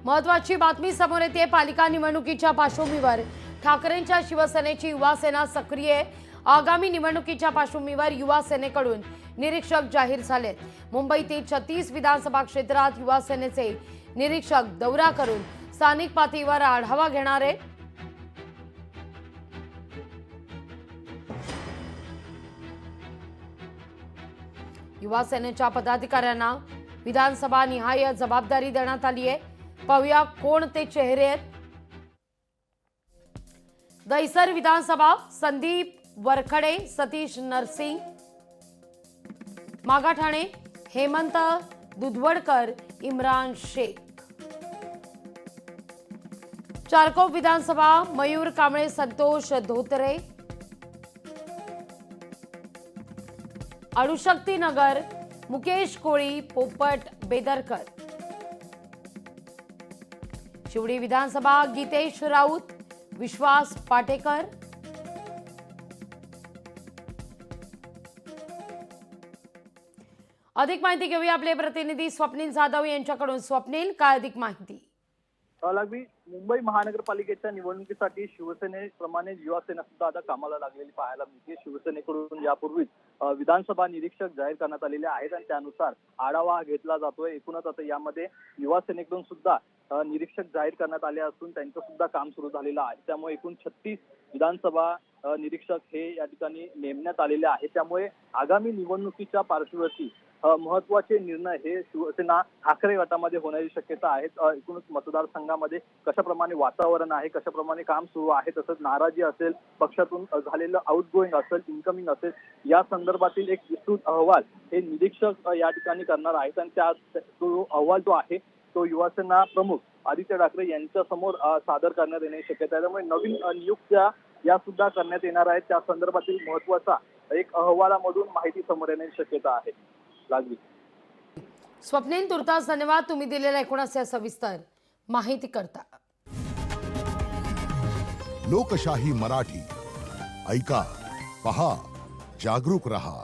महत्वाची बातमी समोर येते। पालिका निवडणुकीच्या पार्श्वभूमीवर ठाकरेंच्या शिवसेनेची युवा सेना सक्रिय आहे। आगामी निवडणुकीच्या पार्श्वभूमीवर युवा सेनेकडून निरीक्षक जाहीर झाले। मुंबईतील 36 विधानसभा क्षेत्रात युवा सेनेचे निरीक्षक दौरा करून स्थानिक पातळीवर आढावा घेणार आहेत। युवा सेनेच्या पदाधिकाऱ्यांना विधानसभा निहाय जबाबदारी देण्यात आली आहे। पाहूया कोण ते चेहरे आहेत। दहिसर विधानसभा संदीप वरखडे, सतीश नरसिंग, मागाठाणे हेमंत दुधवडकर, इम्रान शेख। चारकोप विधानसभा मयूर कांबळे, संतोष धोत्रे, अणुशक्ती नगर मुकेश कोळी, पोपट बेदरकर। शिवडी विधानसभा गीतेश राऊत, विश्वास पाटेकर। अधिक माहिती घेऊया आपले प्रतिनिधी स्वप्नील जाधव यांच्याकडून। स्वप्नील, काय अधिक माहिती? लागवी मुंबई महानगरपालिकेच्या निवडणुकीसाठी शिवसेनेप्रमाणे युवा सेना सुद्धा आता कामाला लागलेली पाहायला मिळते। शिवसेनेकडून यापूर्वीच विधानसभा निरीक्षक जाहीर करण्यात आलेले आहेत आणि त्यानुसार आढावा घेतला जातोय। एकूणच आता यामध्ये युवा सेनेकडून सुद्धा निरीक्षक जाहीर करण्यात आले असून त्यांचं सुद्धा काम सुरू झालेलं आहे। त्यामुळे एकूण 36 विधानसभा निरीक्षक हे या ठिकाणी नेमण्यात आलेले आहेत। त्यामुळे आगामी निवडणुकीच्या पार्श्वभूमीवर महत्वाचे निर्णय हे शिवसेना ठाकरे गटामध्ये होण्याची शक्यता आहे। एकूणच मतदारसंघामध्ये कशाप्रमाणे वातावरण आहे, कशाप्रमाणे काम सुरू आहे, तसंच नाराजी असेल, पक्षातून झालेलं आउटगोईंग असेल, इन्कमिंग असेल, या संदर्भातील एक विस्तृत अहवाल हे निरीक्षक या ठिकाणी करणार आहेत आणि त्या तो अहवाल जो आहे तो युवासेना प्रमुख आदित्य ठाकरे यांच्या समोर सादर करण्यात येण्याची शक्यता आहे। त्यामुळे नवीन नियुक्त्या या सुद्धा करण्यात येणार आहेत। त्या संदर्भातील महत्वाचा एक अहवालामधून माहिती समोर येण्याची शक्यता आहे। लागली स्वप्नील, तुर्तास धन्यवाद तुम्ही दिलेल्या एकूणच सविस्तर माहिती करता। लोकशाही मराठी ऐका, पहा, जागरूक रहा।